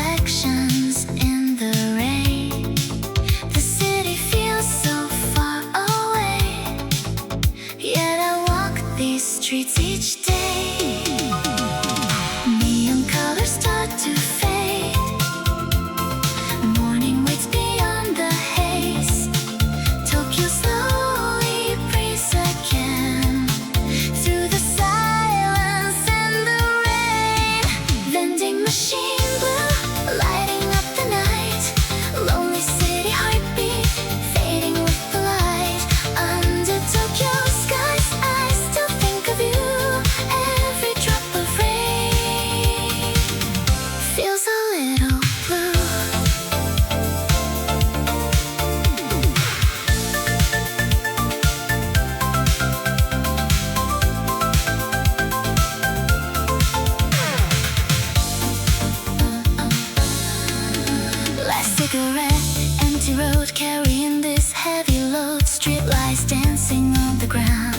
reflections in the rain. The city feels so far away, yet I walk these streets each day. Neon colors start to fade. Morning waits beyond the haze. Tokyo slowly breathes again through the silence and the rain. Vending machine blue, lighting up the night. Lonely city heartbeat, fading with the light. Under Tokyo skies, I still think of you. Every drop of rain feels a little blue. Last cigarette, empty road, carrying this heavy load. Street lights dancing on the ground.